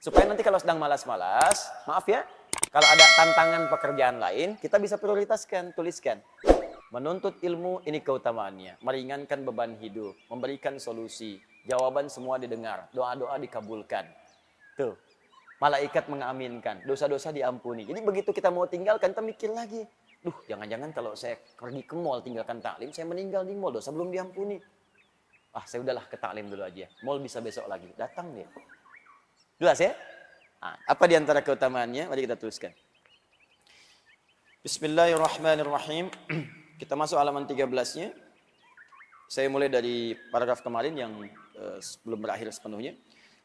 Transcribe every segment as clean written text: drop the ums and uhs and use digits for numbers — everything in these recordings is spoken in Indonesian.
Supaya nanti kalau sedang malas-malas, maaf ya, kalau ada tantangan pekerjaan lain, kita bisa prioritaskan, tuliskan. Menuntut ilmu ini keutamaannya, meringankan beban hidup, memberikan solusi, jawaban semua didengar, doa-doa dikabulkan. Tuh, malaikat mengaminkan, dosa-dosa diampuni. Jadi begitu kita mau tinggalkan, kita mikir lagi. Duh, jangan-jangan kalau saya pergi ke mall tinggalkan taklim, saya meninggal di mall, dosa belum diampuni. Ah, saya udahlah ke taklim dulu aja. Mall bisa besok lagi. Datang dia. Jelas ya? Nah, apa di antara keutamaannya? Mari kita tuliskan. Bismillahirrahmanirrahim. Kita masuk halaman 13-nya. Saya mulai dari paragraf kemarin yang belum berakhir sepenuhnya.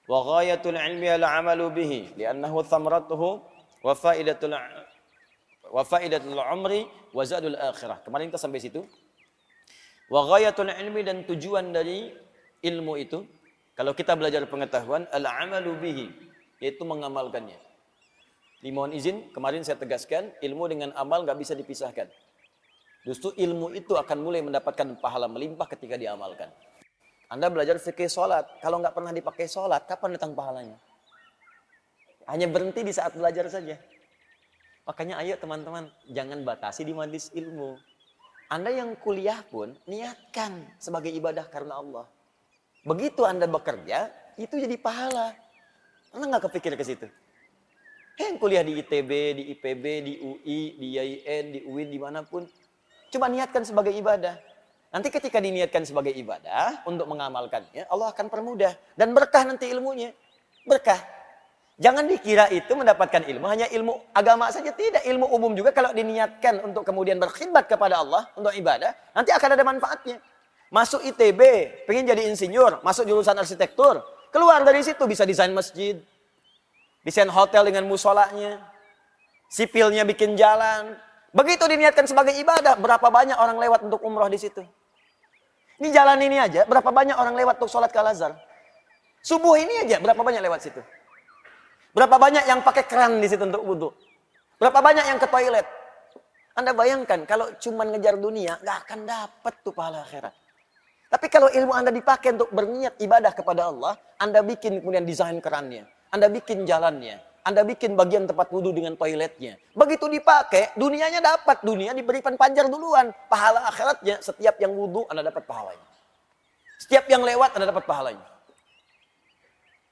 Wa ghayatul ilmi al-'amalu bihi li'annahu thamratuhu wa faidatul umri wa zadul akhirah. Kemarin kita sampai situ. Wa ghayatul ilmi, dan tujuan dari ilmu itu, kalau kita belajar pengetahuan, al-'amalu bihi, yaitu mengamalkannya. Dimohon izin, kemarin saya tegaskan, ilmu dengan amal nggak bisa dipisahkan. Justru ilmu itu akan mulai mendapatkan pahala melimpah ketika diamalkan. Anda belajar fikih sholat, kalau nggak pernah dipakai sholat, kapan datang pahalanya? Hanya berhenti di saat belajar saja. Makanya ayo teman-teman, jangan batasi di majelis ilmu. Anda yang kuliah pun, niatkan sebagai ibadah karena Allah. Begitu Anda bekerja, itu jadi pahala. Anda nggak kepikir ke situ. Yang kuliah di ITB, di IPB, di UI, di IAIN, di UIN, dimanapun. Coba niatkan sebagai ibadah. Nanti ketika diniatkan sebagai ibadah, untuk mengamalkannya, Allah akan permudah. Dan berkah nanti ilmunya. Berkah. Jangan dikira itu mendapatkan ilmu, hanya ilmu agama saja. Tidak, ilmu umum juga kalau diniatkan untuk kemudian berkhidmat kepada Allah, untuk ibadah, nanti akan ada manfaatnya. Masuk ITB, pengen jadi insinyur, masuk jurusan arsitektur. Keluar dari situ bisa desain masjid, desain hotel dengan musolanya, sipilnya bikin jalan. Begitu diniatkan sebagai ibadah, berapa banyak orang lewat untuk umroh di situ. Ini jalan ini aja, berapa banyak orang lewat untuk sholat ke Al-Azhar. Subuh ini aja, berapa banyak lewat situ. Berapa banyak yang pakai keran di situ untuk wudhu. Berapa banyak yang ke toilet. Anda bayangkan, kalau cuma ngejar dunia, gak akan dapat tuh pahala akhirat. Tapi kalau ilmu Anda dipakai untuk berniat ibadah kepada Allah, Anda bikin kemudian desain kerannya. Anda bikin jalannya. Anda bikin bagian tempat wudhu dengan toiletnya. Begitu dipakai, dunianya dapat. Dunia diberikan panjar duluan. Pahala akhiratnya, setiap yang wudhu, Anda dapat pahalanya. Setiap yang lewat, Anda dapat pahalanya.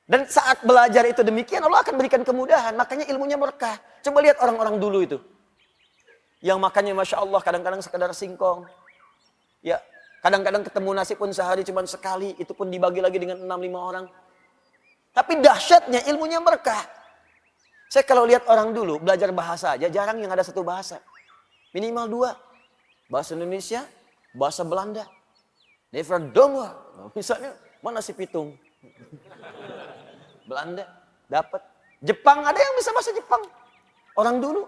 Dan saat belajar itu demikian, Allah akan berikan kemudahan. Makanya ilmunya berkah. Coba lihat orang-orang dulu itu. Yang makannya Masya Allah, kadang-kadang sekedar singkong. Ya, kadang-kadang ketemu nasi pun sehari cuma sekali. Itu pun dibagi lagi dengan 6-5 orang. Tapi dahsyatnya ilmunya berkah. Saya kalau lihat orang dulu belajar bahasa aja, jarang yang ada satu bahasa. Minimal 2. Bahasa Indonesia, bahasa Belanda. Never dong. Misalnya, mana si pitung? Belanda, dapat. Jepang, ada yang bisa bahasa Jepang. Orang dulu.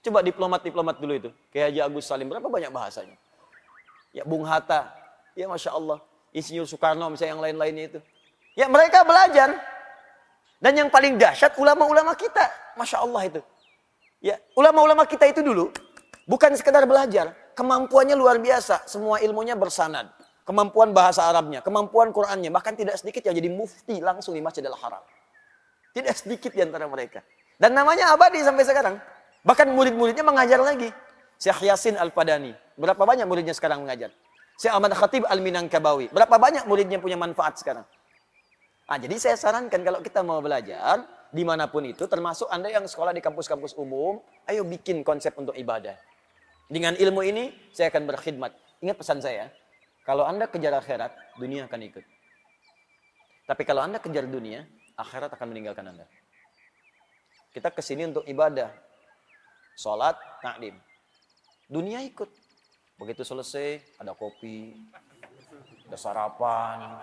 Coba diplomat-diplomat dulu itu. Kayak Haji Agus Salim, berapa banyak bahasanya. Ya, Bung Hatta. Ya, Masya Allah. Insinyur Soekarno, misalnya yang lain-lainnya itu. Ya, mereka belajar. Dan yang paling dahsyat, ulama-ulama kita. Masya Allah itu. Ya, ulama-ulama kita itu dulu, bukan sekedar belajar. Kemampuannya luar biasa. Semua ilmunya bersanad. Kemampuan bahasa Arabnya, kemampuan Qurannya. Bahkan tidak sedikit yang jadi mufti langsung di Masjidil Haram. Tidak sedikit di antara mereka. Dan namanya abadi sampai sekarang. Bahkan murid-muridnya mengajar lagi. Syekh Yasin Al-Fadani. Berapa banyak muridnya sekarang mengajar? Syekh Ahmad Khatib Al-Minangkabawi. Berapa banyak muridnya punya manfaat sekarang? Nah, jadi saya sarankan kalau kita mau belajar, dimanapun itu, termasuk Anda yang sekolah di kampus-kampus umum, ayo bikin konsep untuk ibadah. Dengan ilmu ini, saya akan berkhidmat. Ingat pesan saya, kalau Anda kejar akhirat, dunia akan ikut. Tapi kalau Anda kejar dunia, akhirat akan meninggalkan Anda. Kita kesini untuk ibadah. Sholat, taklim. Dunia ikut. Begitu selesai, ada kopi, ada sarapan,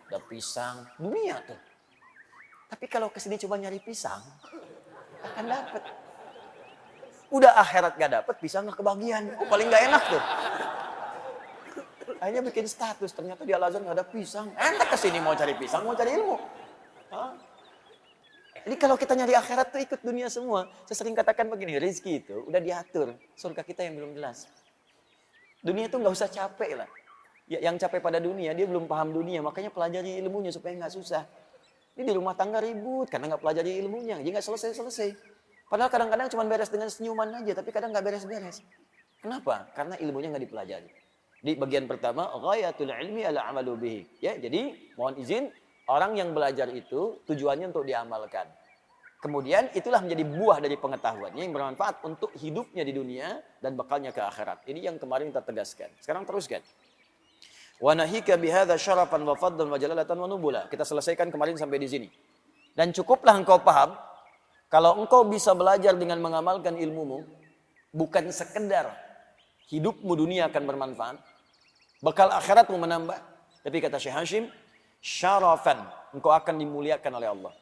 ada pisang. Dunia tuh. Tapi kalau kesini coba nyari pisang, akan dapat. Udah akhirat gak dapat, pisang gak kebagian. Oh, paling gak enak tuh. Akhirnya bikin status, ternyata di Al-Azhar gak ada pisang. Anda kesini mau cari pisang, mau cari ilmu. Hah? Jadi kalau kita nyari akhirat tuh ikut dunia semua. Saya sering katakan begini, rezeki itu udah diatur. Surga kita yang belum jelas. Dunia itu gak usah capek lah. Ya, yang capek pada dunia, dia belum paham dunia. Makanya pelajari ilmunya supaya gak susah. Ini di rumah tangga ribut karena nggak pelajari ilmunya, jadi nggak selesai-selesai. Padahal kadang-kadang cuma beres dengan senyuman aja, tapi kadang nggak beres-beres. Kenapa? Karena ilmunya nggak dipelajari. Di bagian pertama, ghayatul ilmi al-amalu bihi. Ya, jadi mohon izin, orang yang belajar itu tujuannya untuk diamalkan. Kemudian itulah menjadi buah dari pengetahuannya yang bermanfaat untuk hidupnya di dunia dan bekalnya ke akhirat. Ini yang kemarin kita tegaskan. Sekarang teruskan. Wa nahika bihadza syarafan wa fadlan wa jalalatan wa nubula. Kita selesaikan kemarin sampai di sini. Dan cukuplah engkau paham kalau engkau bisa belajar dengan mengamalkan ilmumu, bukan sekedar hidupmu dunia akan bermanfaat, bekal akhiratmu menambah. Tapi kata Syekh Hashim, syarafan, engkau akan dimuliakan oleh Allah.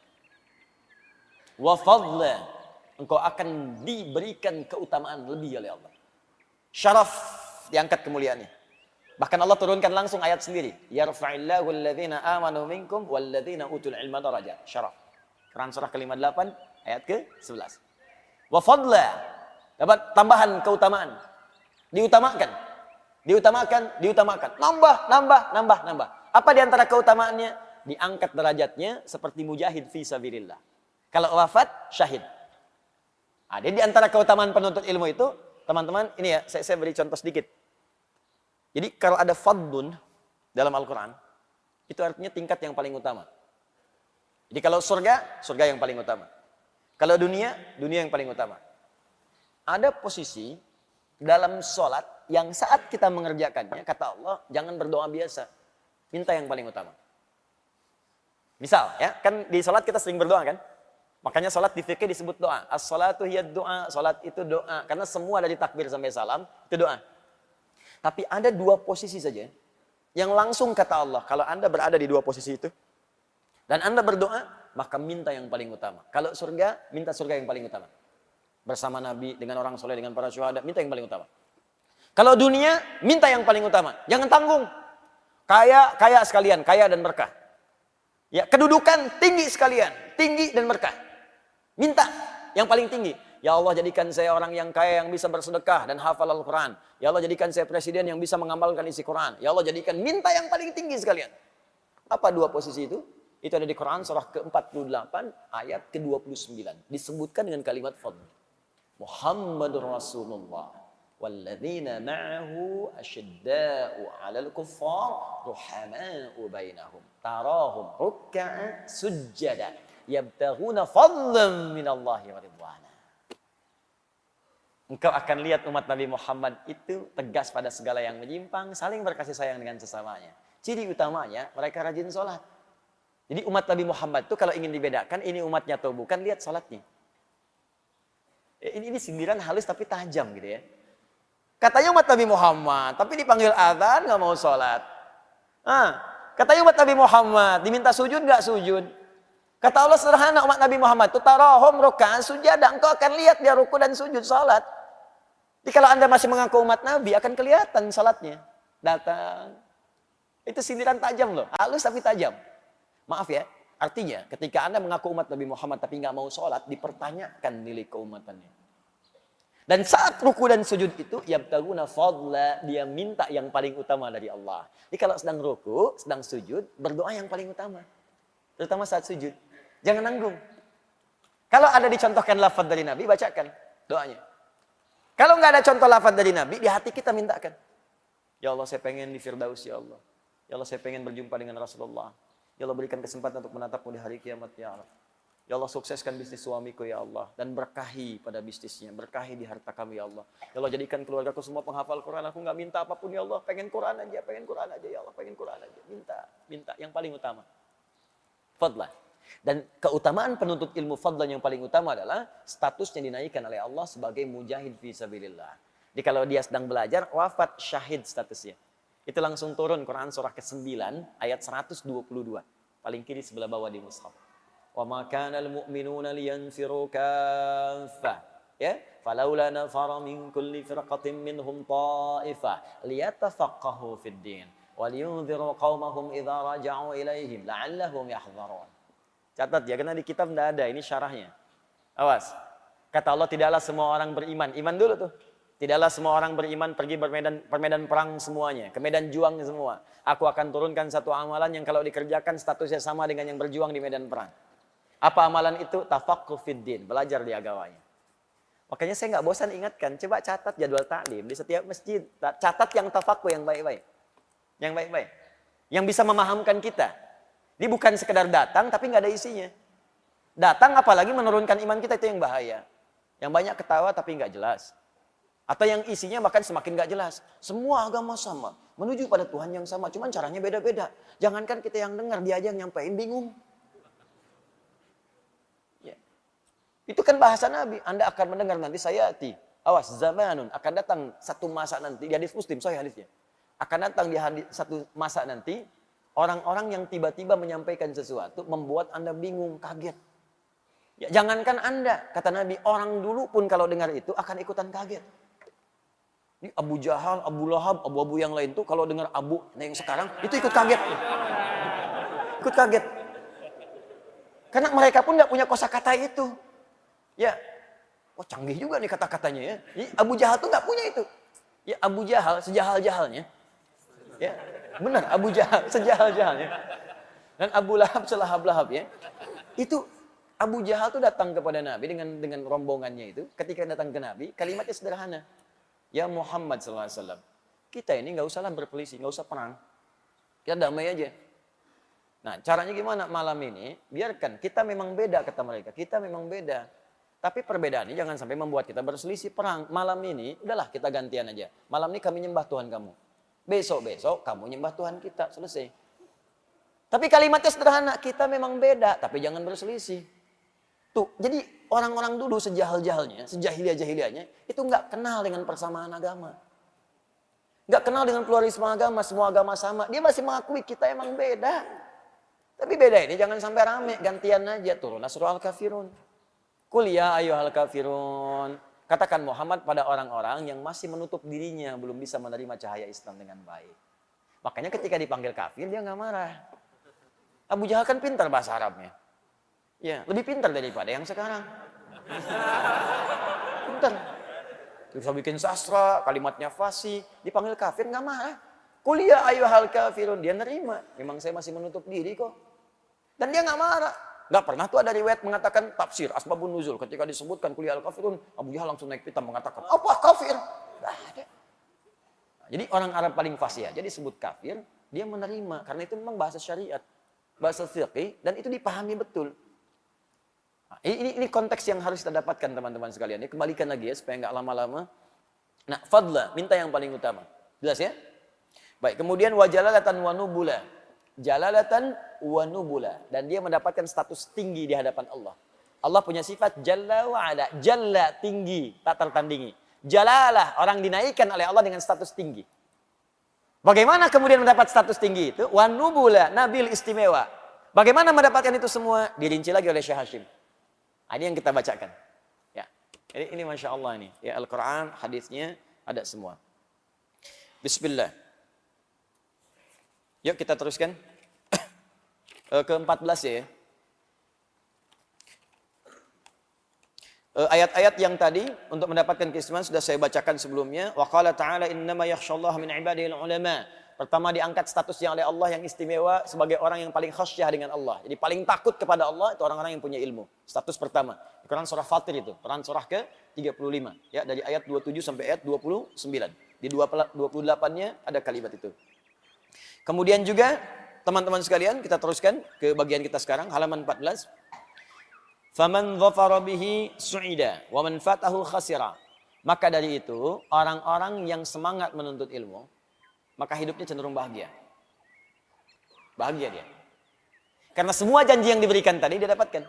Wa fadla, engkau akan diberikan keutamaan lebih oleh Allah. Syaraf, diangkat kemuliaannya. Bahkan Allah turunkan langsung ayat sendiri. Yarfa'illahu alladhina amanu minkum walladhina utul ilma darajat. Syaraf. Quran surah ke-58 ayat ke-11. Wa fadla, dapat tambahan keutamaan. Diutamakan. Nambah. Apa di antara keutamaannya? Diangkat derajatnya seperti mujahid fi sabilillah. Kalau wafat, syahid. Ada di antara keutamaan penuntut ilmu itu, teman-teman, ini ya, saya beri contoh sedikit. Jadi kalau ada fadlun dalam Al-Quran, itu artinya tingkat yang paling utama. Jadi kalau surga, surga yang paling utama. Kalau dunia, dunia yang paling utama. Ada posisi dalam sholat yang saat kita mengerjakannya, kata Allah, jangan berdoa biasa. Minta yang paling utama. Misal, ya, kan di sholat kita sering berdoa kan? Makanya sholat di fikih disebut doa. As-sholatu hiyad doa. Sholat itu doa. Karena semua dari takbir sampai salam, itu doa. Tapi ada dua posisi saja yang langsung kata Allah, kalau Anda berada di dua posisi itu, dan Anda berdoa, maka minta yang paling utama. Kalau surga, minta surga yang paling utama. Bersama Nabi, dengan orang soleh, dengan para syuhada, minta yang paling utama. Kalau dunia, minta yang paling utama. Jangan tanggung. Kaya sekalian, kaya dan berkah. Ya, kedudukan tinggi sekalian, tinggi dan berkah. Minta yang paling tinggi. Ya Allah, jadikan saya orang yang kaya yang bisa bersedekah dan hafal Al-Quran. Ya Allah, jadikan saya presiden yang bisa mengamalkan isi Quran. Ya Allah, jadikan minta yang paling tinggi sekalian. Apa dua posisi itu? Itu ada di Quran surah ke-48 ayat ke-29. Disebutkan dengan kalimat fadl. Muhammadur Rasulullah walladzina ma'ahu asyidda'u 'alal kuffar ruhama'u bainahum tarahum ruk'an sujjada yabtaghuna fadlan minallahi wa ridwana. Engkau akan lihat umat Nabi Muhammad itu tegas pada segala yang menyimpang, saling berkasih sayang dengan sesamanya. Ciri utamanya mereka rajin sholat. Jadi umat Nabi Muhammad itu kalau ingin dibedakan ini umatnya atau bukan, lihat sholatnya. Ini sindiran halus tapi tajam gitu ya. Katanya umat Nabi Muhammad, tapi dipanggil adzan nggak mau sholat. Katanya umat Nabi Muhammad, diminta sujud nggak sujud. Kata Allah sederhana, umat Nabi Muhammad itu tarahum ruk'an sujada. Engkau akan lihat dia ruku dan sujud salat. Jadi kalau Anda masih mengaku umat Nabi, akan kelihatan salatnya. Datang. Itu sindiran tajam loh, halus tapi tajam. Maaf ya, artinya ketika Anda mengaku umat Nabi Muhammad tapi nggak mau sholat, dipertanyakan nilai keumatannya. Dan saat ruku dan sujud itu, yabtaguna fadla, dia minta yang paling utama dari Allah. Jadi kalau sedang ruku, sedang sujud, berdoa yang paling utama. Terutama saat sujud. Jangan nanggung. Kalau ada dicontohkan lafaz dari Nabi, bacakan doanya. Kalau nggak ada contoh lafaz dari Nabi, di hati kita mintakan. Ya Allah, saya pengen di Firdaus, ya Allah. Ya Allah, saya pengen berjumpa dengan Rasulullah. Ya Allah, berikan kesempatan untuk menatapmu di hari kiamat, ya Allah. Ya Allah, sukseskan bisnis suamiku, ya Allah. Dan berkahi pada bisnisnya. Berkahi di harta kami, ya Allah. Ya Allah, jadikan keluargaku semua penghafal Quran. Aku nggak minta apapun, ya Allah. Pengen Quran aja, ya Allah. Pengen Quran aja. Minta. Yang paling utama. Fadlah. Dan keutamaan penuntut ilmu fadlan yang paling utama adalah statusnya dinaikkan oleh Allah sebagai mujahid fi sabilillah. Jadi kalau dia sedang belajar, wafat syahid statusnya. Itu langsung turun Quran surah ke-9 ayat 122. Paling kiri sebelah bawah di mushaf. Wa ma kana al-mu'minuna liyanfiru kaffah. Ya, falaula nafara min kulli firqatin minhum ta'ifah liyatafaqahu fid din wa liyunziru qaumahum idza raja'u ilaihim la'allahum yahdharun. Catat ya, karena di kitab tidak ada, ini syarahnya. Awas. Kata Allah, tidaklah semua orang beriman. Iman dulu tuh. Tidaklah semua orang beriman pergi bermedan perang semuanya, ke medan juang semua. Aku akan turunkan satu amalan yang kalau dikerjakan statusnya sama dengan yang berjuang di medan perang. Apa amalan itu? Tafaqquh fid din, belajar di agamanya. Makanya saya nggak bosan ingatkan, coba catat jadwal taklim di setiap masjid. Catat yang tafaqquh yang baik-baik. Yang baik-baik. Yang bisa memahamkan kita. Ini bukan sekedar datang tapi nggak ada isinya. Datang apalagi menurunkan iman kita, itu yang bahaya. Yang banyak ketawa tapi nggak jelas. Atau yang isinya bahkan semakin gak jelas. Semua agama sama. Menuju pada Tuhan yang sama. Cuman caranya beda-beda. Jangankan kita yang dengar, dia aja yang nyampein bingung. Ya. Itu kan bahasa Nabi. Anda akan mendengar nanti sayati. Awas, zamanun. Akan datang satu masa nanti. Di hadis Muslim, sahih hadisnya. Akan datang di satu masa nanti. Orang-orang yang tiba-tiba menyampaikan sesuatu. Membuat Anda bingung, kaget. Ya, jangankan Anda. Kata Nabi, orang dulu pun kalau dengar itu akan ikutan kaget. Ini Abu Jahal, Abu Lahab, abu-abu yang lain tuh kalau dengar Abu, nah yang sekarang itu ikut kaget. Ikut kaget. Karena mereka pun nggak punya kosakata itu. Ya, oh canggih juga nih kata-katanya ya. Ini Abu Jahal tuh nggak punya itu. Ya Abu Jahal sejahal-jahalnya. Ya, benar Abu Jahal sejahal-jahalnya. Dan Abu Lahab selahab-lahab ya. Itu Abu Jahal tuh datang kepada Nabi dengan rombongannya itu. Ketika datang ke Nabi, kalimatnya sederhana. Ya Muhammad SAW, kita ini nggak usahlah berpelisih, nggak usah perang. Kita damai aja. Nah caranya gimana malam ini? Biarkan, kita memang beda kata mereka, kita memang beda. Tapi perbedaan ini jangan sampai membuat kita berselisih perang. Malam ini, udahlah kita gantian aja. Malam ini kami nyembah Tuhan kamu. Besok-besok kamu nyembah Tuhan kita, selesai. Tapi kalimatnya sederhana, kita memang beda, tapi jangan berselisih. Tuh, jadi orang-orang dulu sejahal-jahalnya, sejahiliah-jahiliahnya, itu nggak kenal dengan persamaan agama. Nggak kenal dengan pluralisme agama, semua agama sama. Dia masih mengakui kita emang beda. Tapi beda ini jangan sampai rame, gantian aja. Turunlah surah Al-Kafirun. Qul ya ayyuhal kafirun. Katakan Muhammad pada orang-orang yang masih menutup dirinya, belum bisa menerima cahaya Islam dengan baik. Makanya ketika dipanggil kafir, dia nggak marah. Abu Jahal kan pintar bahasa Arabnya. Ya, lebih pintar daripada yang sekarang. Pintar. Bisa bikin sastra, kalimatnya fasih, dipanggil kafir nggak marah. Kuliah ayyuhal kafirun, dia nerima. Memang saya masih menutup diri kok. Dan dia nggak marah. Nggak pernah tuh ada riwayat mengatakan tafsir asbabun nuzul. Ketika disebutkan kuliah al-kafirun, Abu Jahal langsung naik pitam mengatakan, apa kafir? Nggak ada. Nah, jadi orang Arab paling fasih aja disebut kafir, dia menerima. Karena itu memang bahasa syariat, bahasa fiqih, dan itu dipahami betul. Nah, ini konteks yang harus kita dapatkan teman-teman sekalian. Ini kembalikan lagi ya supaya nggak lama-lama. Nah, fadla, minta yang paling utama. Jelas ya? Baik, kemudian wajalalatan wa nubula. Jalalatan wa nubula. Dan dia mendapatkan status tinggi di hadapan Allah. Allah punya sifat jalla wa ala. Jalla, tinggi, tak tertandingi. Jalalah, orang dinaikkan oleh Allah dengan status tinggi. Bagaimana kemudian mendapat status tinggi itu? Wa nubula, nabil istimewa. Bagaimana mendapatkan itu semua? Dirinci lagi oleh Syekh Hashim. Ini yang kita bacakan. Ya, ini Masya Allah ini. Ya, Al-Quran, hadisnya ada semua. Bismillah. Yuk kita teruskan. Ke-14 ya. Ayat-ayat yang tadi untuk mendapatkan keistimewaan sudah saya bacakan sebelumnya. Wa qala ta'ala innama yakhsyallaha min ibadihil ulama. Pertama diangkat statusnya oleh Allah yang istimewa sebagai orang yang paling khasyah dengan Allah. Jadi paling takut kepada Allah itu orang-orang yang punya ilmu. Status pertama. Di Quran surah Fatir itu. Quran surah ke-35. Ya, dari ayat 27 sampai ayat 29. Di 28-nya ada kalimat itu. Kemudian juga teman-teman sekalian kita teruskan ke bagian kita sekarang. Halaman 14. Faman dhafara bihi su'ida wa man fatahu khasira. Maka dari itu orang-orang yang semangat menuntut ilmu maka hidupnya cenderung bahagia. Bahagia dia. Karena semua janji yang diberikan tadi dia dapatkan.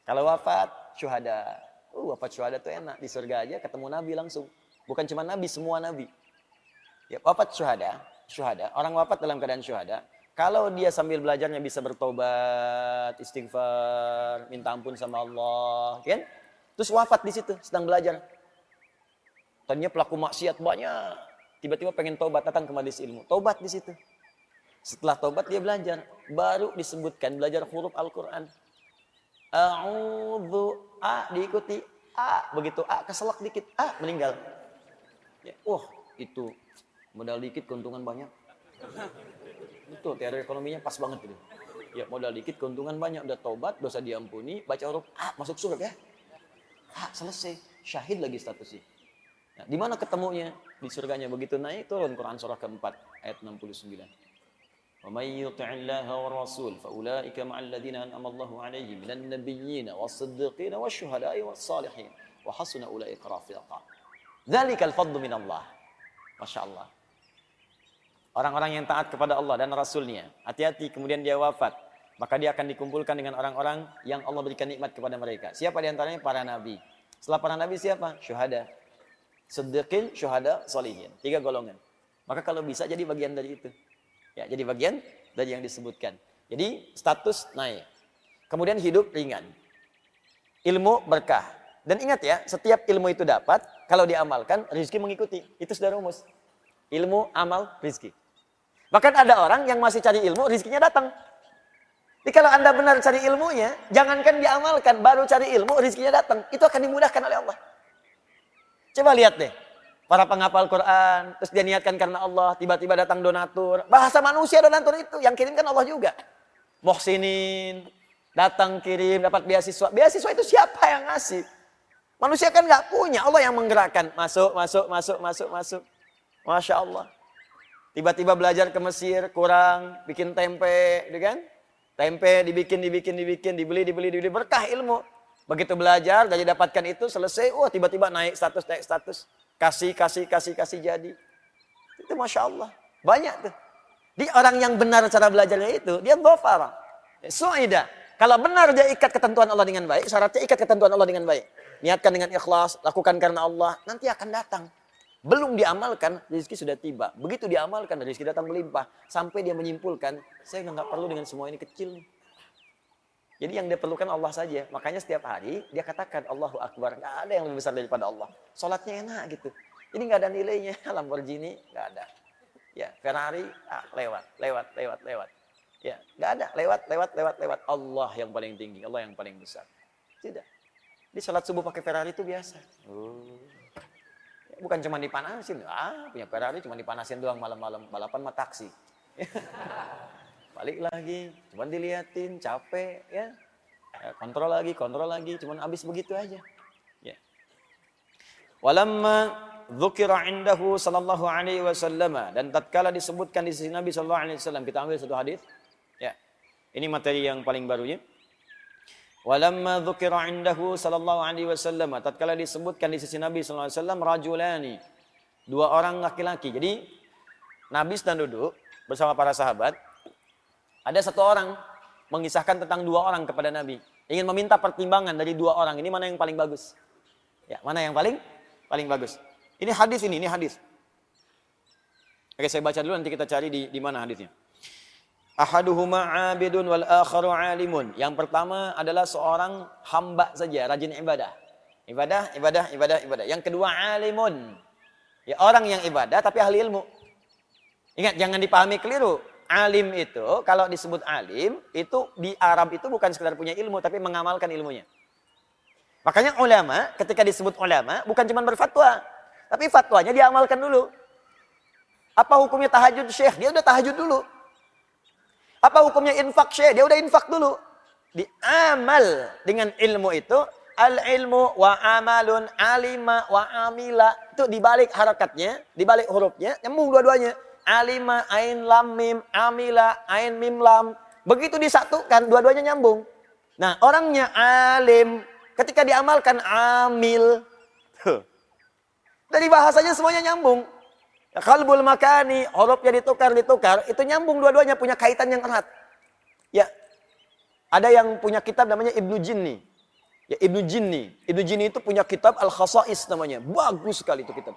Kalau wafat, syuhada. Wafat syuhada itu enak. Di surga aja ketemu Nabi langsung. Bukan cuma Nabi, semua Nabi. Ya, wafat syuhada. Orang wafat dalam keadaan syuhada. Kalau dia sambil belajarnya bisa bertobat, istighfar, minta ampun sama Allah. Kan? Terus wafat di situ, sedang belajar. Tadinya pelaku maksiat banyak. Tiba-tiba pengen tobat, datang ke majelis ilmu. Tobat di situ. Setelah tobat dia belajar. Baru disebutkan belajar huruf Al-Quran. A'udhu A diikuti A. Begitu A keselak dikit A meninggal. Ya, itu modal dikit keuntungan banyak. Itu teori ekonominya pas banget itu. Ya, modal dikit keuntungan banyak, udah tobat, dosa diampuni, baca huruf A masuk surga ya. Selesai, syahid lagi statusnya. Nah, di mana ketemunya? Di surganya. Begitu naik turun Quran surah keempat ayat 69. Wa may yuti'illaha wa rasul fa ulaika ma'al ladzina an'ama Allahu 'alaihim minan nabiyyin was-siddiqin wasyuhada'i was-salihin wa hasuna ulaika rafiqa. Dzalikal fadlu minallah. Masyaallah. Orang-orang yang taat kepada Allah dan Rasulnya, hati-hati kemudian dia wafat, maka dia akan dikumpulkan dengan orang-orang yang Allah berikan nikmat kepada mereka. Siapa di antaranya? Para nabi. Setelah para nabi siapa? Syuhada. Siddiqin, syuhada, sholihin. 3 golongan. Maka kalau bisa jadi bagian dari itu. Ya, jadi bagian dari yang disebutkan. Jadi status naik. Kemudian hidup ringan. Ilmu berkah. Dan ingat ya, setiap ilmu itu dapat, kalau diamalkan, rezeki mengikuti. Itu sudah rumus. Ilmu, amal, rezeki. Bahkan ada orang yang masih cari ilmu, rezekinya datang. Jadi kalau Anda benar cari ilmunya, jangankan diamalkan, baru cari ilmu, rezekinya datang. Itu akan dimudahkan oleh Allah. Coba lihat deh, para penghafal Quran, terus dia niatkan karena Allah, tiba-tiba datang donatur. Bahasa manusia donatur itu, yang kirim kan Allah juga. Muhsinin, datang kirim, dapat beasiswa. Beasiswa itu siapa yang ngasih? Manusia kan nggak punya, Allah yang menggerakkan. Masuk. Masya Allah. Tiba-tiba belajar ke Mesir, kurang, bikin tempe, gitu kan? Tempe dibikin, dibeli, berkah ilmu. Begitu belajar, gaji dapatkan itu, selesai, tiba-tiba naik status. Kasih jadi. Itu Masya Allah. Banyak tuh. Di orang yang benar cara belajarnya itu, dia dhafara. Su'ida. Kalau benar dia ikat ketentuan Allah dengan baik, syaratnya ikat ketentuan Allah dengan baik. Niatkan dengan ikhlas, lakukan karena Allah, nanti akan datang. Belum diamalkan, rezeki sudah tiba. Begitu diamalkan, rezeki datang melimpah. Sampai dia menyimpulkan, saya nggak perlu dengan semua ini kecil nih. Jadi yang dia perlukan Allah saja. Makanya setiap hari dia katakan Allahu Akbar. Nggak ada yang lebih besar daripada Allah. Sholatnya enak gitu. Jadi nggak ada nilainya. Lamborghini nggak ada. Ya, Ferrari lewat. Ya, nggak ada. Lewat. Allah yang paling tinggi. Allah yang paling besar. Tidak. Di sholat subuh pakai Ferrari itu biasa. Bukan cuma dipanasin, punya Ferrari cuma dipanasin doang malam-malam, balapan mah taksi. Balik lagi, cuma diliatin, capek, ya. Kontrol lagi, cuma habis begitu aja. Ya. Walamma dzukira indahu sallallahu alaihi wasallam, dan tatkala disebutkan di sisi Nabi sallallahu alaihi wasallam, kita ambil satu hadis. Ya. Ini materi yang paling barunya. Walamma dzukira indahu sallallahu alaihi wasallam, tatkala disebutkan di sisi Nabi sallallahu alaihi wasallam rajulani, 2 orang laki-laki. Jadi Nabi sedang duduk bersama para sahabat. Ada 1 orang mengisahkan tentang 2 orang kepada Nabi. Ingin meminta pertimbangan dari 2 orang. Ini mana yang paling bagus? Ya, mana yang paling bagus? Ini hadis. Oke, saya baca dulu nanti kita cari di mana hadisnya. Ahaduhuma 'abidun wal akharu 'alimun. Yang pertama adalah seorang hamba saja, rajin ibadah. Ibadah. Yang kedua 'alimun. Ya, orang yang ibadah tapi ahli ilmu. Ingat, jangan dipahami keliru. Alim itu, kalau disebut alim, itu di Arab itu bukan sekedar punya ilmu, tapi mengamalkan ilmunya. Makanya ulama, ketika disebut ulama, bukan cuma berfatwa, tapi fatwanya diamalkan dulu. Apa hukumnya tahajud syekh? Dia udah tahajud dulu. Apa hukumnya infak syekh? Dia udah infak dulu. Diamal dengan ilmu itu, al-ilmu wa amalun alima wa amila. Itu dibalik harakatnya, dibalik hurufnya, nyambung dua-duanya. Alima, ain lam mim, amila, ain mim lam. Begitu disatukan, dua-duanya nyambung. Nah, orangnya alim, ketika diamalkan amil. Dari bahasanya semuanya nyambung. Qalbul makani, hurufnya ditukar, itu nyambung dua-duanya, punya kaitan yang erat. Ya, ada yang punya kitab namanya Ibnu Jinni. Ya, Ibnu Jinni itu punya kitab Al-Khasa'is namanya. Bagus sekali itu kitab.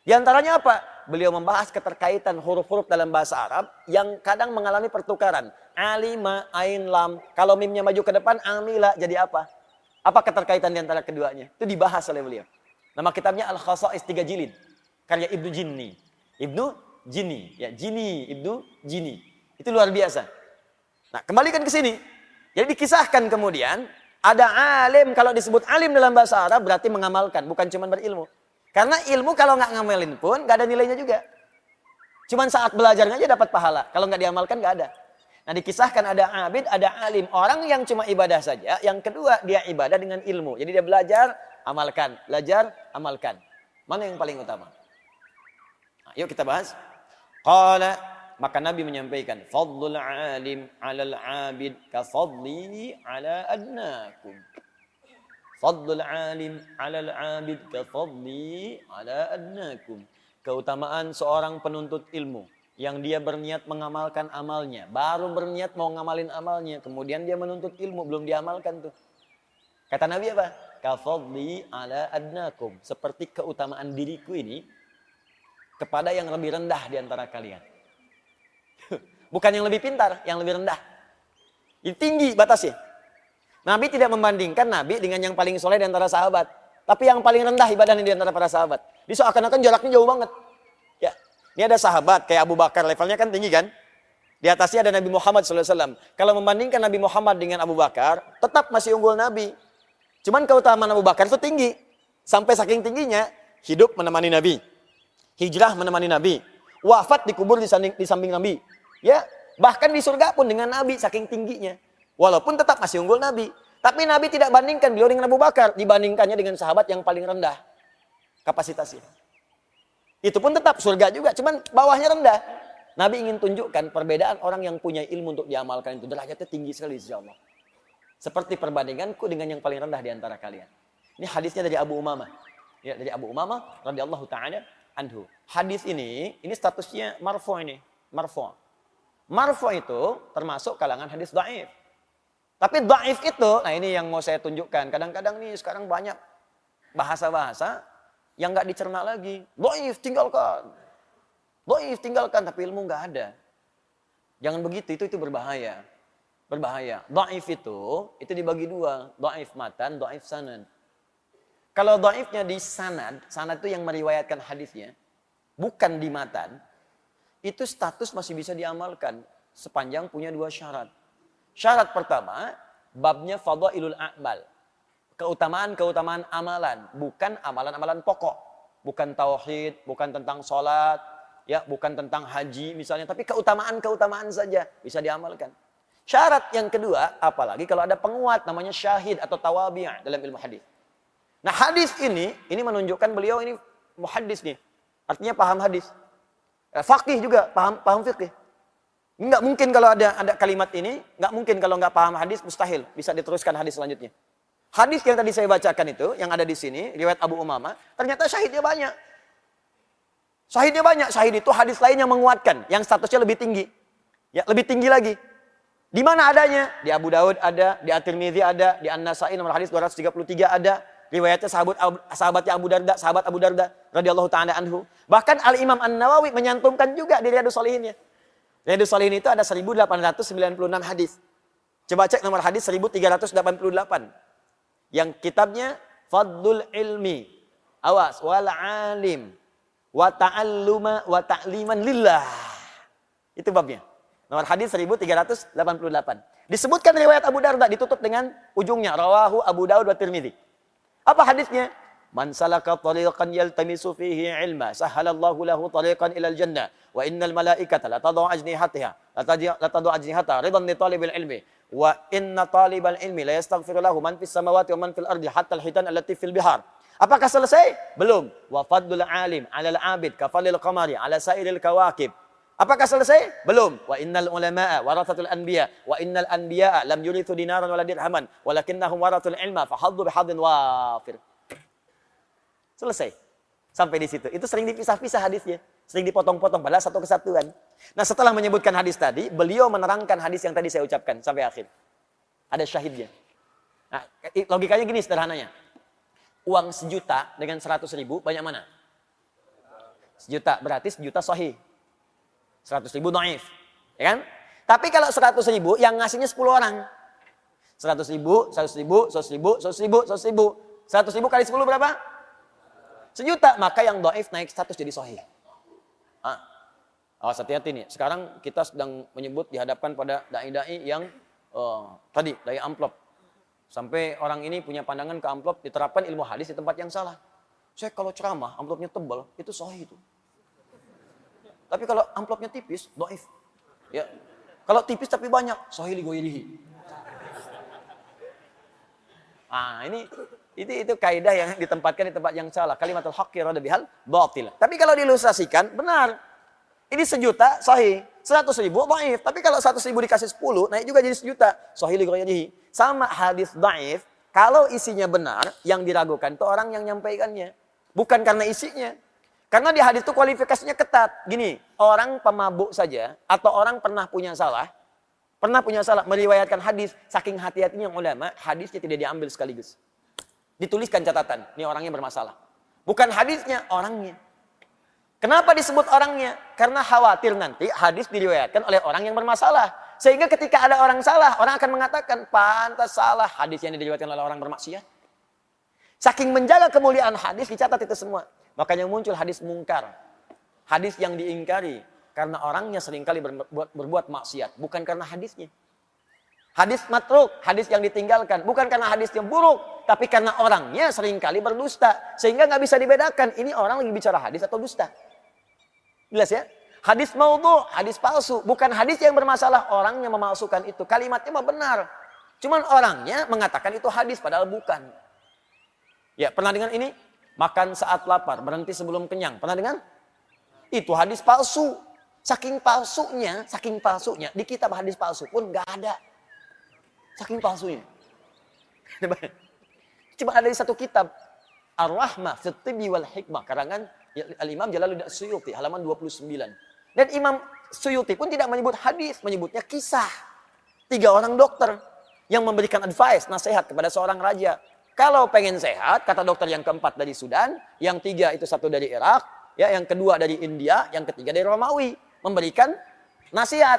Di antaranya apa? Beliau membahas keterkaitan huruf-huruf dalam bahasa Arab yang kadang mengalami pertukaran. Alima, ain, lam. Kalau mimnya maju ke depan, amila jadi apa? Apa keterkaitan di antara keduanya? Itu dibahas oleh beliau. Nama kitabnya Al-Khasa'is 3 jilid. Karya Ibnu Jinni. Ibnu Jinni. Ya, Ibnu Jinni. Itu luar biasa. Nah, kembalikan ke sini. Jadi dikisahkan kemudian, ada alim, kalau disebut alim dalam bahasa Arab berarti mengamalkan, bukan cuma berilmu. Karena ilmu kalau nggak ngamelin pun nggak ada nilainya juga. Cuman saat belajarnya aja dapat pahala. Kalau nggak diamalkan nggak ada. Nah dikisahkan ada abid, ada alim. Orang yang cuma ibadah saja. Yang kedua dia ibadah dengan ilmu. Jadi dia belajar, amalkan. Belajar, amalkan. Mana yang paling utama? Nah, yuk kita bahas. Qala, maka Nabi menyampaikan, fadlul alim 'alal 'abid ka fadli 'ala adnakum. Fadlul alim 'alal 'abid ka fadli 'ala adnakum. Keutamaan seorang penuntut ilmu yang dia berniat mengamalkan amalnya, baru berniat mau ngamalin amalnya, kemudian dia menuntut ilmu belum diamalkan tuh. Kata Nabi apa? Ka fadli 'ala adnakum, seperti keutamaan diriku ini kepada yang lebih rendah di antara kalian. Bukan yang lebih pintar, yang lebih rendah. Ini tinggi batasnya. Nabi tidak membandingkan Nabi dengan yang paling soleh di antara sahabat. Tapi yang paling rendah ibadahnya di antara para sahabat. Di seakan-akan jaraknya jauh banget. Ya, ini ada sahabat kayak Abu Bakar, levelnya kan tinggi kan? Di atasnya ada Nabi Muhammad SAW. Kalau membandingkan Nabi Muhammad dengan Abu Bakar, tetap masih unggul Nabi. Cuman keutamaan Abu Bakar itu tinggi. Sampai saking tingginya, hidup menemani Nabi. Hijrah menemani Nabi. Wafat dikubur di samping Nabi. Ya, bahkan di surga pun dengan Nabi saking tingginya. Walaupun tetap masih unggul Nabi. Tapi Nabi tidak bandingkan beliau dengan Abu Bakar. Dibandingkannya dengan sahabat yang paling rendah kapasitasnya. Itu pun tetap surga juga. Cuman bawahnya rendah. Nabi ingin tunjukkan perbedaan orang yang punya ilmu untuk diamalkan itu. Derajatnya tinggi sekali insya Allah. Seperti perbandinganku dengan yang paling rendah di antara kalian. Ini hadisnya dari Abu Umamah. Ya, dari Abu Umamah radhiyallahu ta'ala anhu. Hadis ini statusnya marfu ini. Marfu. Marfu itu termasuk kalangan hadis dhaif. Tapi dhaif itu, nah ini yang mau saya tunjukkan. Kadang-kadang nih sekarang banyak bahasa-bahasa yang nggak dicerna lagi. Dhaif tinggalkan. Dhaif tinggalkan, tapi ilmu nggak ada. Jangan begitu, itu berbahaya. Berbahaya. Dhaif itu dibagi dua. Dhaif matan, dhaif sanad. Kalau dhaifnya di sanad, sanad itu yang meriwayatkan hadisnya, bukan di matan, itu status masih bisa diamalkan sepanjang punya dua syarat. Syarat pertama, babnya fadhailul a'mal. Keutamaan-keutamaan amalan, bukan amalan-amalan pokok. Bukan tauhid, bukan tentang sholat, ya, bukan tentang haji misalnya, tapi keutamaan-keutamaan saja bisa diamalkan. Syarat yang kedua, apalagi kalau ada penguat namanya syahid atau tawabi' dalam ilmu hadis. Nah, hadis ini menunjukkan beliau ini muhaddis nih. Artinya paham hadis. Faqih juga, paham fikih. Enggak mungkin kalau ada kalimat ini, enggak mungkin kalau enggak paham hadis, mustahil bisa diteruskan hadis selanjutnya. Hadis yang tadi saya bacakan itu, yang ada di sini, riwayat Abu Umamah, ternyata syahidnya banyak. Syahidnya banyak. Syahid itu hadis lain yang menguatkan, yang statusnya lebih tinggi. Ya, lebih tinggi lagi. Di mana adanya? Di Abu Daud ada, di At-Tirmidzi ada, di An-Nasa'i nomor hadis 233 ada. Riwayatnya sahabatnya sahabat Abu Darda radhiyallahu ta'ala anhu. Bahkan Al-Imam An-Nawawi menyantumkan juga di Riyadhus Shalihinnya. Riyadhus Shalihin itu ada 1896 hadis. Coba cek nomor hadis 1388. Yang kitabnya Fadlul Ilmi. Awas, wal alim wa ta'alluma wa ta'liman lillah. Itu babnya. Nomor hadis 1388. Disebutkan riwayat Abu Darda ditutup dengan ujungnya rawahu Abu Daud wa Tirmidzi. Apa hadisnya? Man salaka tariqan yaltamisu fihi ilma sahhalallahu lahu tariqan ilal jannah wa innal malaikata la tad'u ajnihataha la tad'u ajnihataha ridan li talibil ilmi wa inna talibal ilmi la yastaghfiru lahu man fis samawati wa man fil ardi hatta al hitan allati fil bihar. Apakah selesai? Belum. Wa fadlul alim 'alal 'abid ka fadlil qamari 'ala sairil kawakib. Apakah selesai? Belum. Wa innal ulama'a warathatul anbiya wa innal anbiya'a lam yurithu dinaran wala dirhaman walakinnahum warathul ilma fa haddu bihadin wafir. Selesai. Sampai di situ. Itu sering dipisah-pisah hadisnya, sering dipotong-potong padahal satu kesatuan. Nah, setelah menyebutkan hadis tadi, beliau menerangkan hadis yang tadi saya ucapkan sampai akhir. Ada syahidnya. Nah, logikanya gini sederhananya. Uang 1 juta dengan 100 ribu banyak mana? 1 juta, berarti 1 juta sahih. 100 ribu dhaif, ya kan? Tapi kalau 100 ribu yang ngasihnya 10 orang. 100 ribu, 100 ribu, 100 ribu, 100 ribu, 100 ribu. 100 ribu kali 10 berapa? 1 juta. Maka yang dhaif naik status jadi sahih. Awas hati-hati nih. Sekarang kita sedang menyebut dihadapkan pada dai-dai yang tadi, dai amplop. Sampai orang ini punya pandangan ke amplop diterapkan ilmu hadis di tempat yang salah. Saya kalau ceramah, amplopnya tebal, itu sahih itu. Tapi kalau amplopnya tipis, dhaif. Ya. Kalau tipis tapi banyak, sahih li ghairihi. Ah, itu kaidah yang ditempatkan di tempat yang salah. Kalimatul haqqi rada bihal batil. Tapi kalau diilustrasikan, benar. Ini 1.000.000 sahih, 100.000 dhaif. Tapi kalau 100.000 dikasih 10, naik juga jadi 1.000.000. Sahih li ghairihi. Sama hadis dhaif, kalau isinya benar, yang diragukan itu orang yang nyampaikannya. Bukan karena isinya. Karena di hadis itu kualifikasinya ketat. Gini, orang pemabuk saja atau orang pernah punya salah meriwayatkan hadis, saking hati-hatinya ulama, hadisnya tidak diambil sekaligus. Dituliskan catatan, ini orangnya bermasalah. Bukan hadisnya, orangnya. Kenapa disebut orangnya? Karena khawatir nanti hadis diriwayatkan oleh orang yang bermasalah. Sehingga ketika ada orang salah, orang akan mengatakan, pantas salah hadis yang diriwayatkan oleh orang bermaksiat. Saking menjaga kemuliaan hadis, dicatat itu semua. Makanya muncul hadis mungkar. Hadis yang diingkari. Karena orangnya seringkali berbuat maksiat. Bukan karena hadisnya. Hadis matruk, hadis yang ditinggalkan. Bukan karena hadisnya buruk. Tapi karena orangnya seringkali berdusta. Sehingga nggak bisa dibedakan. Ini orang lagi bicara hadis atau dusta. Jelas ya? Hadis maudhu, hadis palsu. Bukan hadis yang bermasalah. Orangnya memalsukan itu. Kalimatnya mah benar. Cuman orangnya mengatakan itu hadis. Padahal bukan. Ya, pernah dengar ini? Makan saat lapar, berhenti sebelum kenyang. Pernah dengar? Itu hadis palsu. Saking palsunya, di kitab hadis palsu pun nggak ada. Saking palsunya. Cuma ada di satu kitab. Ar-Rahmah fi Tibbi wal Hikmah. Karangan Al-Imam Jalaluddin Suyuti, halaman 29. Dan Imam Suyuti pun tidak menyebut hadis, menyebutnya kisah. 3 orang dokter yang memberikan advice, nasihat kepada seorang raja. Kalau pengen sehat, kata dokter yang keempat dari Sudan, yang 3 itu satu dari Irak, ya, yang kedua dari India, yang ketiga dari Romawi. Memberikan nasihat,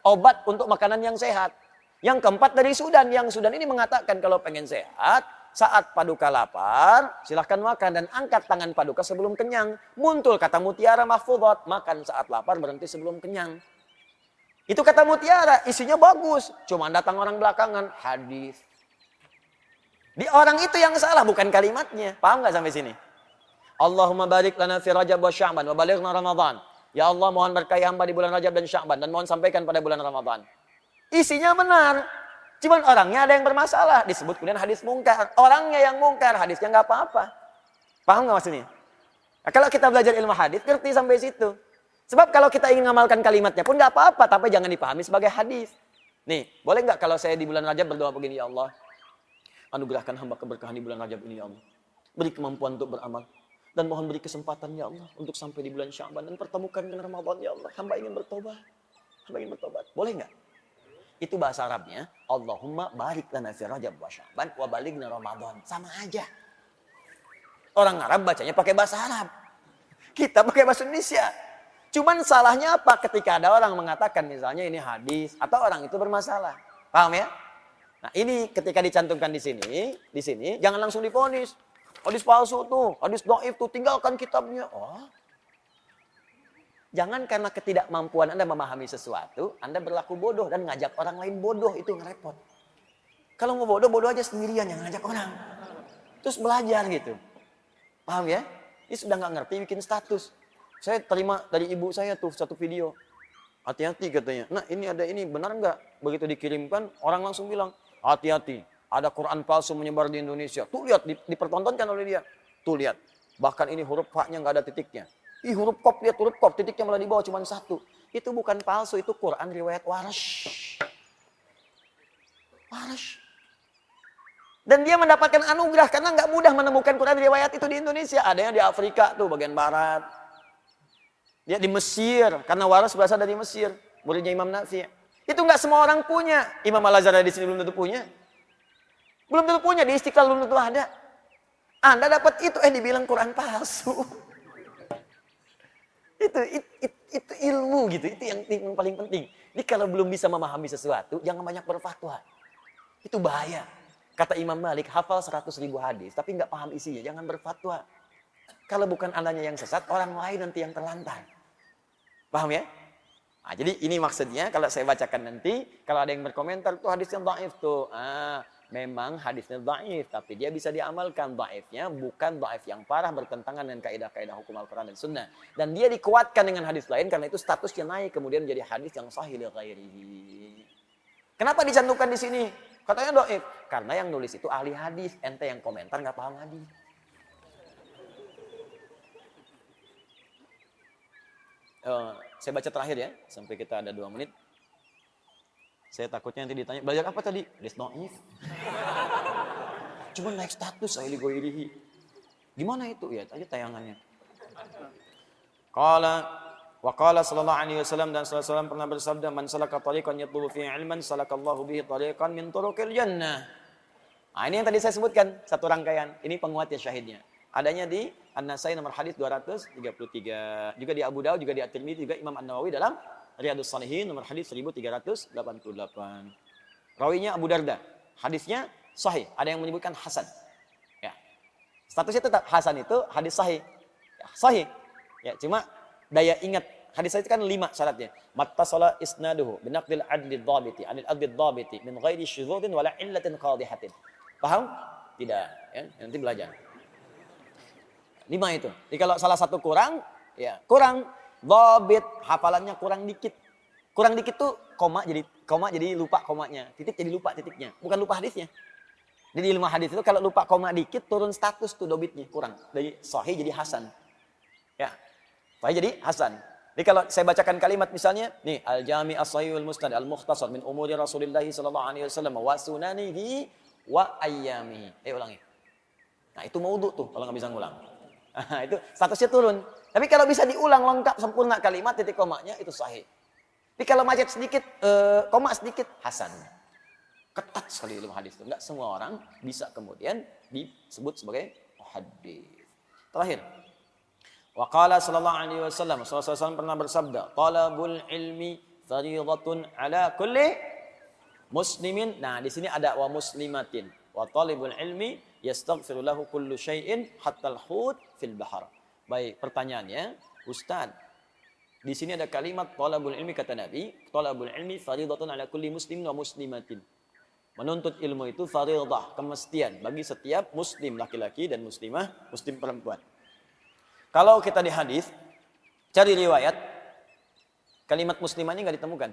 obat untuk makanan yang sehat. Yang keempat dari Sudan. Yang Sudan ini mengatakan kalau pengen sehat, saat paduka lapar, silahkan makan dan angkat tangan paduka sebelum kenyang. Muncul kata mutiara mahfudhat, makan saat lapar, berhenti sebelum kenyang. Itu kata mutiara, isinya bagus. Cuma datang orang belakangan, hadis. Di orang itu yang salah, bukan kalimatnya. Paham nggak sampai sini? Allahumma barik lana fi Rajab wa Sya'ban wa balighna Ramadan. Ya Allah, mohon berkahi hamba di bulan Rajab dan Sya'ban dan mohon sampaikan pada bulan Ramadan. Isinya benar. Cuman orangnya ada yang bermasalah. Disebut kemudian hadis mungkar. Orangnya yang mungkar, hadisnya nggak apa-apa. Paham nggak maksudnya? Nah, kalau kita belajar ilmu hadis, ngerti sampai situ. Sebab kalau kita ingin ngamalkan kalimatnya pun nggak apa-apa, tapi jangan dipahami sebagai hadis. Nih, boleh nggak kalau saya di bulan Rajab berdoa begini, ya Allah, anugerahkan hamba keberkahan di bulan Rajab ini, ya Allah. Beri kemampuan untuk beramal. Dan mohon beri kesempatan, ya Allah, untuk sampai di bulan Sya'ban dan pertemukan dengan Ramadan, ya Allah. Hamba ingin bertobat. Hamba ingin bertobat. Boleh nggak? Itu bahasa Arabnya. Allahumma barik lana fi Rajab wa Sya'ban wa balighna Ramadan. Sama aja. Orang Arab bacanya pakai bahasa Arab. Kita pakai bahasa Indonesia. Cuman salahnya apa? Ketika ada orang mengatakan misalnya ini hadis atau orang itu bermasalah. Paham ya? Nah, ini ketika dicantumkan di sini jangan langsung divonis. Hadis palsu tuh, hadis dhaif tuh, tinggalkan kitabnya. Oh. Jangan karena ketidakmampuan Anda memahami sesuatu, Anda berlaku bodoh dan ngajak orang lain bodoh, itu ngerepot. Kalau mau bodoh aja sendirian, yang ngajak orang. Terus belajar gitu. Paham ya? Ini sudah nggak ngerti bikin status. Saya terima dari ibu saya tuh satu video. Hati-hati katanya. Nah, ini ada ini, benar nggak? Begitu dikirimkan, orang langsung bilang, hati-hati. Ada Quran palsu menyebar di Indonesia. Tuh lihat, dipertontonkan oleh dia. Tuh lihat. Bahkan ini huruf H-nya nggak ada titiknya. Ih, huruf Qaf, lihat huruf Qaf. Titiknya malah di bawah cuma 1. Itu bukan palsu, itu Quran riwayat Warsh. Warsh. Dan dia mendapatkan anugerah karena nggak mudah menemukan Quran riwayat itu di Indonesia. Adanya di Afrika tuh, bagian barat. Dia di Mesir, karena Warsh berasal dari Mesir. Muridnya Imam Nafi'. Itu nggak semua orang punya. Imam Al-Azhar di sini belum tentu punya. Belum tentu punya, di Istiqlal belum tentu ada. Anda dapat itu, dibilang Quran palsu. itu ilmu gitu, itu yang paling penting. Jadi kalau belum bisa memahami sesuatu, jangan banyak berfatwa. Itu bahaya. Kata Imam Malik, hafal 100.000 hadis, tapi nggak paham isinya, jangan berfatwa. Kalau bukan Andanya yang sesat, orang lain nanti yang terlantar. Paham ya? Nah, jadi ini maksudnya, kalau saya bacakan nanti, kalau ada yang berkomentar, tuh hadis yang dhaif tuh. memang hadisnya dhaif, tapi dia bisa diamalkan. Dhaifnya bukan dhaif yang parah bertentangan dengan kaidah-kaidah hukum Al-Quran dan Sunnah. Dan dia dikuatkan dengan hadis lain karena itu statusnya naik kemudian menjadi hadis yang sahih li ghairihi. Kenapa dicantumkan di sini? Katanya dhaif. Karena yang nulis itu ahli hadis, ente yang komentar nggak paham hadis. Saya baca terakhir ya, sampai kita ada 2 menit. Saya takutnya nanti ditanya, belajar apa tadi? Hadis dhaif. Cuma naik status ahli ghairihi. Gimana itu? Ya, aja tayangannya. Wa qala sallallahu alaihi wasallam, dan sallallahu alaihi wasallam pernah bersabda, man salaka tariqan yatlubu fihi ilman salakallahu bihi tariqan min turuqil jannah. Nah, ini yang tadi saya sebutkan, satu rangkaian. Ini penguatnya syahidnya. Adanya di An-Nasai nomor hadis 233. Juga di Abu Daud, juga di At-Tirmidzi, juga Imam An-Nawawi dalam Riyadhus Shalihin nomor hadis 1388. Rawinya Abu Darda. Hadisnya sahih. Ada yang menyebutkan hasan. Ya. Statusnya tetap hasan itu hadis sahih. Ya, sahih. Ya, cuma daya ingat hadis itu kan 5 syaratnya. Mattasala isnaduhu binaqdil adli dhabiti anil adli dhabiti min ghairi syudzudin wala illatin qadihatin. Paham? Tidak, ya. Nanti belajar. 5 itu. Jadi kalau salah satu kurang, ya kurang dhabit, hafalannya kurang dikit. Kurang dikit tuh koma jadi lupa komanya, titik jadi lupa titiknya. Bukan lupa hadisnya. Jadi ilmu hadis itu kalau lupa koma dikit turun status tuh dhabitnya, kurang. Dari sahih jadi hasan. Ya. Sahih jadi hasan. Jadi kalau saya bacakan kalimat misalnya, nih al-jami' as-sahihul musnad al-mukhtasar min umuri Rasulillah sallallahu alaihi wasallam wa sunanihi wa ayyamihi. Ulangi. Nah, itu maudhu tuh kalau nggak bisa ngulang. Itu statusnya turun. Tapi kalau bisa diulang lengkap sempurna kalimat titik komanya itu sahih. Tapi kalau macet sedikit, koma sedikit, hasan. Ketat sekali ilmu hadis itu. Enggak semua orang bisa kemudian disebut sebagai muhaddits. Terakhir. Wa qala sallallahu alaihi wasallam, sallallahu pernah bersabda, talabul ilmi fardhatun ala kulli muslimin. Nah, di sini ada wa muslimatin. Wa talibul ilmi yastaghfiru lahu kullu syai'in hatta al-hut fil bahr. Baik, pertanyaannya, Ustaz, di sini ada kalimat talabul ilmi, kata Nabi, talabul ilmi fardhatun ala kulli muslimin wa muslimatin. Menuntut ilmu itu fardhah, kemestian bagi setiap muslim laki-laki dan muslimah, muslim perempuan. Kalau kita di hadis cari riwayat, kalimat muslimahnya enggak ditemukan.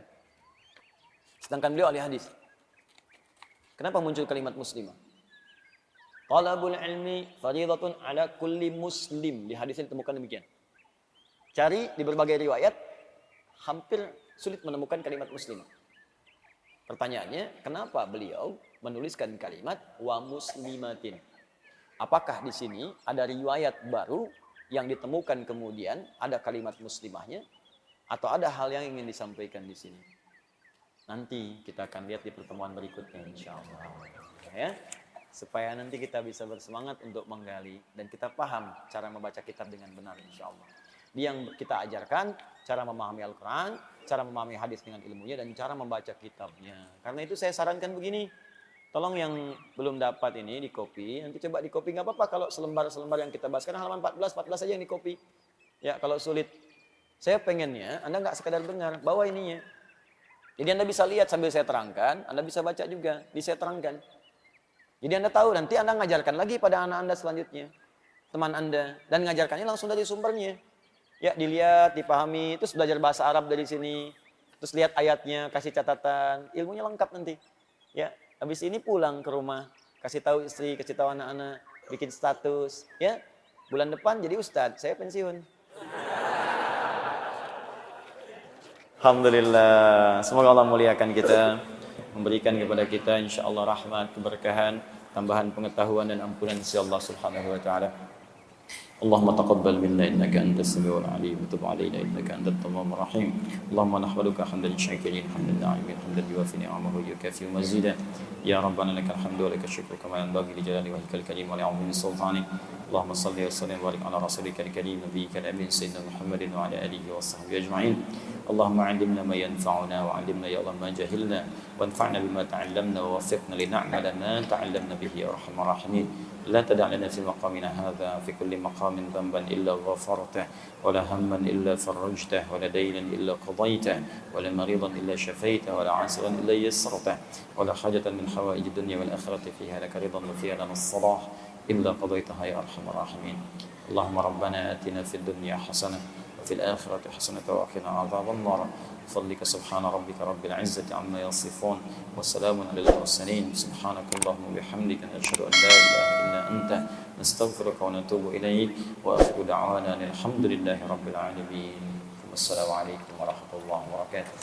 Sedangkan beliau ahli hadis. Kenapa muncul kalimat muslimah? Talabul ilmi fardhatun ala kulli muslim. Di hadis ini ditemukan demikian. Cari di berbagai riwayat, hampir sulit menemukan kalimat muslimah. Pertanyaannya, kenapa beliau menuliskan kalimat wa muslimatin? Apakah di sini ada riwayat baru yang ditemukan kemudian ada kalimat muslimahnya? Atau ada hal yang ingin disampaikan di sini? Nanti kita akan lihat di pertemuan berikutnya insyaallah. Ya. Supaya nanti kita bisa bersemangat untuk menggali dan kita paham cara membaca kitab dengan benar insyaallah. Yang kita ajarkan cara memahami Al-Quran, cara memahami hadis dengan ilmunya, dan cara membaca kitabnya. Karena itu saya sarankan begini, tolong yang belum dapat ini di copy, nanti coba di copy, nggak apa-apa kalau selembar-selembar yang kita bahas, karena halaman 14 aja yang di copy. Ya kalau sulit, saya pengennya Anda nggak sekadar dengar, bawa ininya. Jadi Anda bisa lihat sambil saya terangkan, Anda bisa baca juga, bisa saya terangkan. Jadi Anda tahu, nanti Anda ngajarkan lagi pada anak Anda selanjutnya, teman Anda, dan ngajarkannya langsung dari sumbernya. Ya, dilihat, dipahami, terus belajar bahasa Arab dari sini, terus lihat ayatnya, kasih catatan, ilmunya lengkap nanti. Ya, habis ini pulang ke rumah, kasih tahu istri, kasih tahu anak-anak, bikin status, ya. Bulan depan jadi ustadz, saya pensiun. Alhamdulillah, semoga Allah muliakan kita, memberikan kepada kita insyaallah rahmat, keberkahan, tambahan pengetahuan dan ampunan sisi Allah Subhanahu wa taala. Allahumma taqabbal minna innaka antas samiul alim wa tub alaina innaka antat tawwabur rahim. Allahumma nahmaduka hamdan syakirin hamdan na'imin hamdan yuwafi ni'amahu wa yukafi mazida. Ya rabbana lakal hamdu wa lakal syukru kama yanbaghi li jalali wajhikal karim wa li'azimi sultanik. اللهم صل وسلم وبارك على رسولك الكريم نبيك الأمين سيدنا محمد وعلى آله وصحبه أجمعين. اللهم علمنا ما ينفعنا وعلمنا يا الله ما جهلنا وانفعنا بما تعلمنا ووفقنا لنعمل ما تعلمنا به يا أرحم الراحمين. لا تدع لنا في مقامنا هذا في كل مقام ذنبا إلا غفرته ولا هما إلا فرجته ولا دينا إلا قضيته ولا مريضا إلا شفيته ولا عاسرا إلا يسرته ولا حاجة من حوائج الدنيا والآخرة فيها لك رضا وفيها لنا الصلاح إلا قضيتها يا أرحم الراحمين. اللهم ربنا آتنا في الدنيا حسنة وفي الآخرة حسنة وقنا عذاب النار. بفضلك سبحان ربك رب العزة عما يصفون وسلام على المرسلين. سبحانك اللهم وبحمدك نشهد أن لا إله إلا أنت نستغفرك ونتوب إليك وآخر دعوانا الحمد لله رب العالمين. والسلام عليكم ورحمة الله وبركاته.